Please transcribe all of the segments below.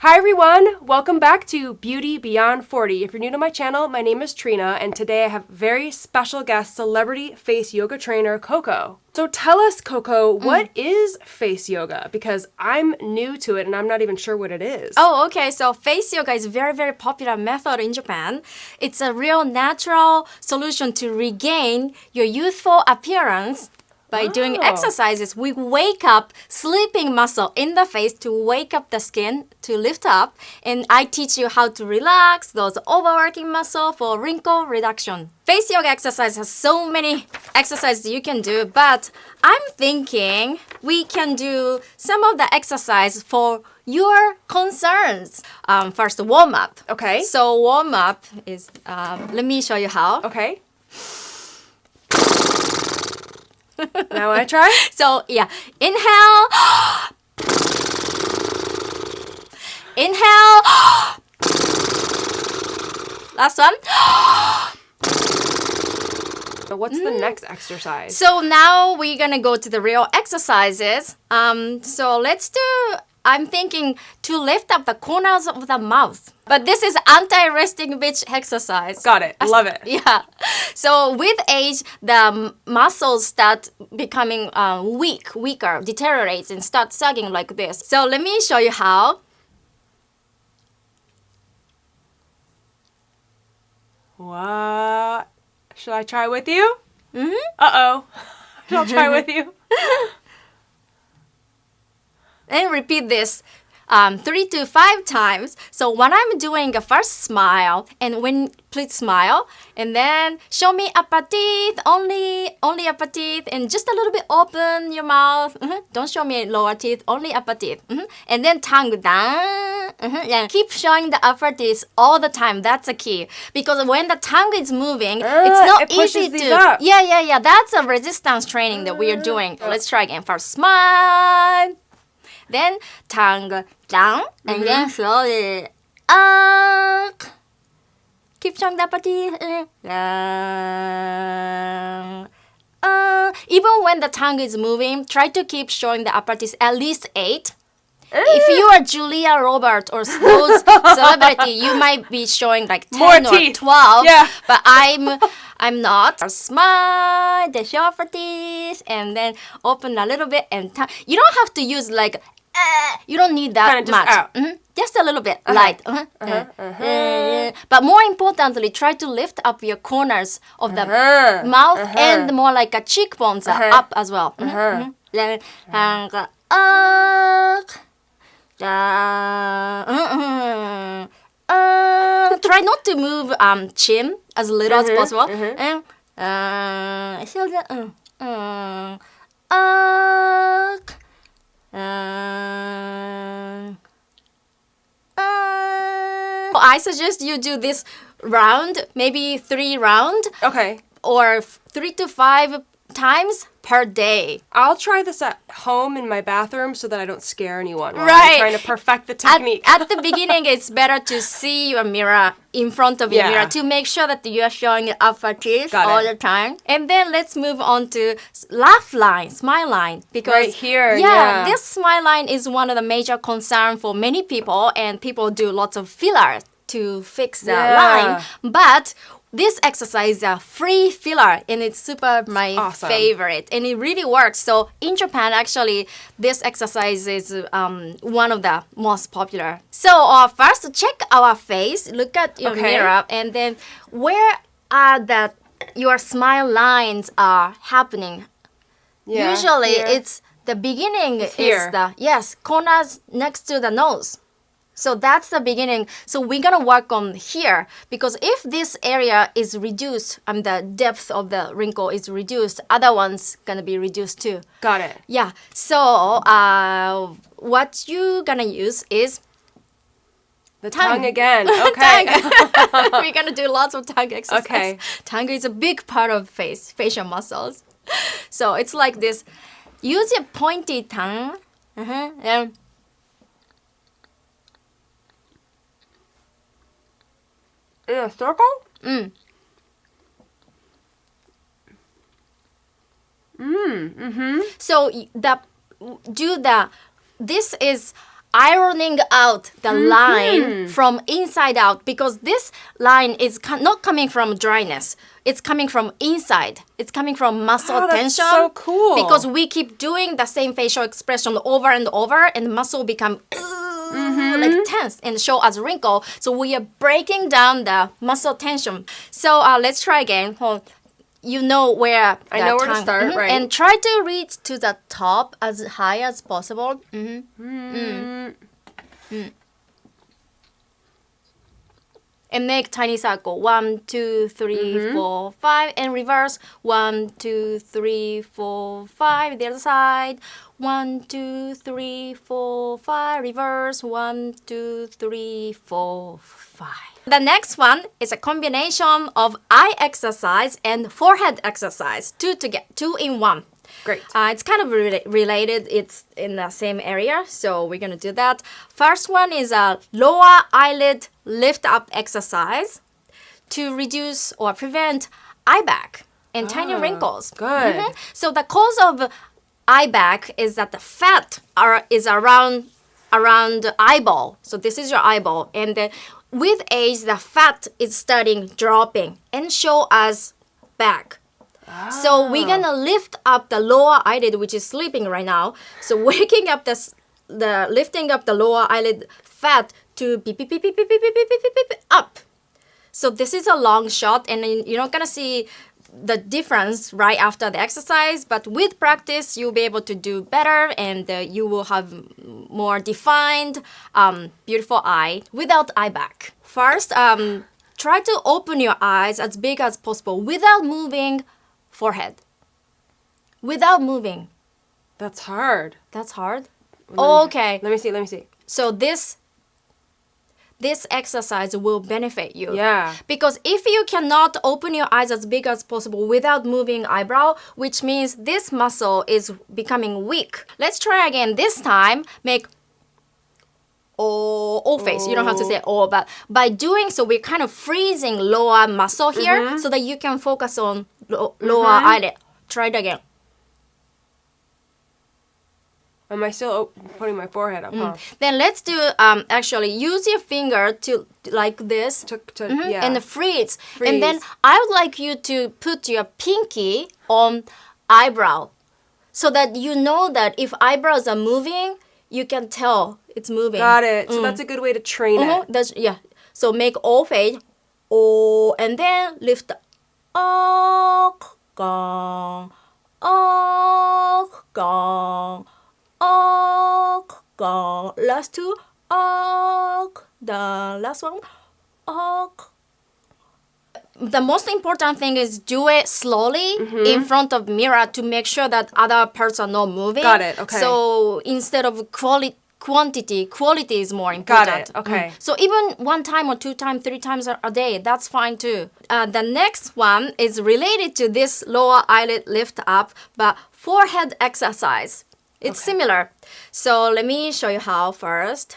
Hi everyone! Welcome back to Beauty Beyond 40. If you're new to my channel, my name is Trina, and today I have very special guest, celebrity face yoga trainer, Koko. So tell us, Koko, what is face yoga? Because I'm new to it and I'm not even sure what it is. Oh, okay. So face yoga is a very, very popular method in Japan. It's a real natural solution to regain your youthful appearance. By doing exercises, we wake up sleeping muscle in the face to wake up the skin to lift up. And I teach you how to relax those overworking muscle for wrinkle reduction. Face yoga exercise has so many exercises you can do, but I'm thinking we can do some of the exercise for your concerns. First, warm up. Okay. So warm up is, let me show you how. Okay. Now I try? So yeah, inhale, inhale, last one. What's the next exercise? So now we're gonna go to the real exercises. So let's do, I'm thinking to lift up the corners of the mouth. But this is anti-resting bitch exercise. Got it. Love it. Yeah. So with age, the muscles start becoming weaker, deteriorates and start sagging like this. So let me show you how. What? Should I try with you? Mm-hmm. Uh-oh. I'll try with you. And repeat this 3 to 5 times. So when I'm doing a first smile, and when please smile, and then show me upper teeth, only upper teeth, and just a little bit open your mouth. Don't show me lower teeth, only upper teeth. And then tongue down. Yeah. Keep showing the upper teeth all the time. That's a key, because when the tongue is moving, it's not it pushes easy these to. up. Yeah. That's a resistance training that we are doing. Let's try again. First smile. Then tongue down, and then slowly up. Keep showing the upper teeth. Even when the tongue is moving, try to keep showing the upper teeth at least 8. If you are Julia Roberts or those celebrity, you might be showing like 10 More or teeth. 12. Yeah. But I'm not. Smile, then show upper teeth, and then open a little bit and you don't have to use like. You don't need that Kinda just much. out. Just a little bit, light. But more importantly, try to lift up your corners of the mouth and more like a cheekbones are up as well. Then try not to move chin as little as possible. Shoulder. I suggest you do this round, maybe 3 rounds, Okay. or 3 to 5 times per day. I'll try this at home in my bathroom so that I don't scare anyone while Right. I'm trying to perfect the technique. At the beginning, it's better to see your mirror in front of your Yeah. mirror to make sure that you are showing your upper teeth Got all it. the time. And then let's move on to laugh line, smile line. Because Right here, yeah. this smile line is one of the major concerns for many people, and people do lots of filler to fix the line. But this exercise is a free filler, and it's super my awesome. favorite, and it really works. So in Japan, actually, this exercise is one of the most popular. So first, check our face, look at your mirror, and then where are your smile lines are happening. Yeah, Usually, here. it's the beginning here. is corners next to the nose. So that's the beginning. So we're gonna work on here, because if this area is reduced, the depth of the wrinkle is reduced, other one's gonna be reduced too. Got it. Yeah. So what you gonna use is The tongue again. Okay. We're gonna do lots of tongue exercise. Okay. Tongue is a big part of facial muscles. So it's like this. Use your pointy tongue. And In a circle? So this is ironing out the line from inside out, because this line is not coming from dryness. It's coming from inside. It's coming from muscle that's tension. so cool. Because we keep doing the same facial expression over and over, and muscle become like tense and show as wrinkle. So we are breaking down the muscle tension. So let's try again. You know where I know where to start, right? And try to reach to the top as high as possible. And make tiny circle. 1, 2, 3, 4, 5, and reverse. 1, 2, 3, 4, 5. The other side. 1, 2, 3, 4, 5. Reverse. 1, 2, 3, 4, 5. The next one is a combination of eye exercise and forehead exercise. Two in one. Great. It's kind of related. It's in the same area, so we're gonna do that. First one is a lower eyelid lift up exercise to reduce or prevent eye bag and tiny wrinkles. Good. So the cause of eye bag is that the fat is around the eyeball. So this is your eyeball, and with age, the fat is starting dropping and show as back. So we're gonna lift up the lower eyelid, which is sleeping right now. So waking up the lifting up the lower eyelid fat to beep, beep, beep, beep, beep, beep, beep, beep, beep, beep, beep, up. So this is a long shot, and you're not gonna see the difference right after the exercise, but with practice you'll be able to do better, and you will have more defined beautiful eye without eye bag. First, try to open your eyes as big as possible without moving forehead. Without moving. That's hard. That's hard. Okay. Let me see. So this exercise will benefit you. Yeah. Because if you cannot open your eyes as big as possible without moving eyebrow, which means this muscle is becoming weak. Let's try again. This time, make O face. You don't have to say O, but by doing so, we're kind of freezing lower muscle here so that you can focus on lower eyelid. Try it again. Am I still putting my forehead up, huh? Then let's do, actually, use your finger to, like this, Yeah. and freeze. And then I would like you to put your pinky on eyebrow so that you know that if eyebrows are moving, you can tell it's moving. Got it. So that's a good way to train it. That's, yeah. So make O face, O, and then lift up, gong, gong. Last two, the last one, The most important thing is do it slowly in front of mirror to make sure that other parts are not moving. Got it. Okay. So instead of quantity is more important. Got it. Okay. So even 1 time or 2 times, 3 times a day, that's fine too. The next one is related to this lower eyelid lift up, but forehead exercise. It's similar. So let me show you how first.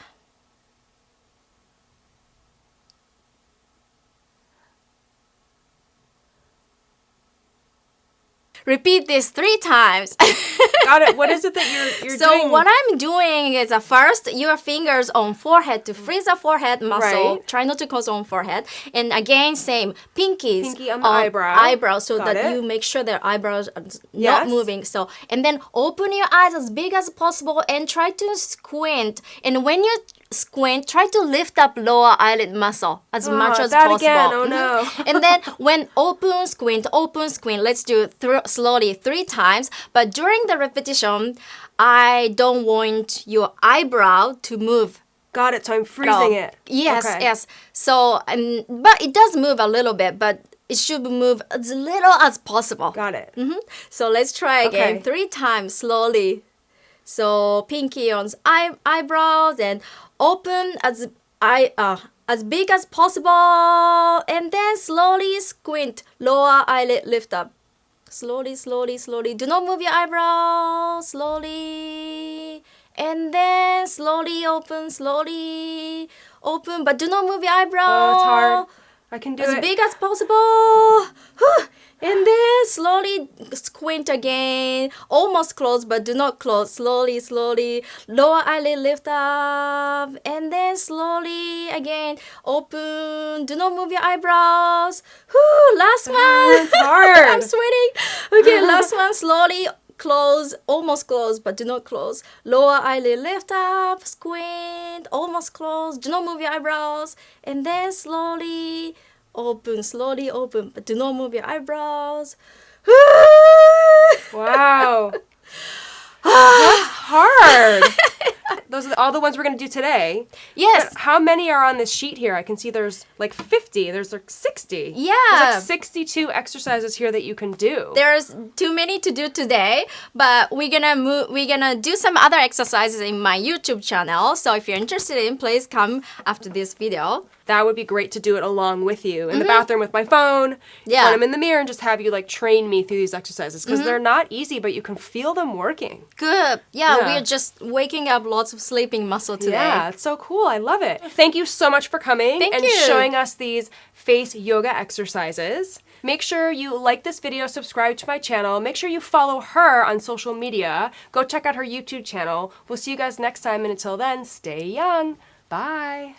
Repeat this 3 times. Got it. What is it that you're so doing? So what I'm doing is first your fingers on forehead to freeze the forehead muscle. Right. Try not to cause on forehead. And again, same pinky on the eyebrow. So Got that it. you make sure their eyebrows are Yes. not moving. So and then open your eyes as big as possible and try to squint. And when you squint, try to lift up lower eyelid muscle as much as that possible. again. Oh no. And then when open, squint, let's do slowly 3 times. But during the repetition, I don't want your eyebrow to move. Got it. So I'm freezing it. Yes, Okay. yes. So, but it does move a little bit, but it should move as little as possible. Got it. So let's try again. Okay. 3 times slowly. So pinky on eyebrows and open as big as possible, and then slowly squint. Lower eyelid lift up. Slowly. Do not move your eyebrow. Slowly. And then slowly open. But do not move your eyebrow. Oh, it's hard. I can do As it. big as possible. And then slowly squint again. Almost close, but do not close. Slowly, slowly. Lower eyelid lift up. And then slowly again. Open. Do not move your eyebrows. Whew, last one. It's hard. I'm sweating. Okay, last one. Slowly close. Almost close, but do not close. Lower eyelid lift up. Squint. Almost close. Do not move your eyebrows. And then slowly slowly open, but do not move your eyebrows. Wow. That's hard. Those are all the ones we're going to do today. Yes. But how many are on this sheet here? I can see there's like 50. There's like 60. Yeah. There's like 62 exercises here that you can do. There's too many to do today, but we're gonna do some other exercises in my YouTube channel. So if you're interested in, please come after this video. That would be great to do it along with you in the bathroom with my phone. Yeah. When I'm in the mirror and just have you like train me through these exercises because they're not easy, but you can feel them working. Good. Yeah, Yeah. we're just waking up lots of sleeping muscle today. Yeah, it's so cool. I love it. Thank you so much for coming Thank and you. showing us these face yoga exercises. Make sure you like this video, subscribe to my channel. Make sure you follow her on social media. Go check out her YouTube channel. We'll see you guys next time, and until then, stay young. Bye.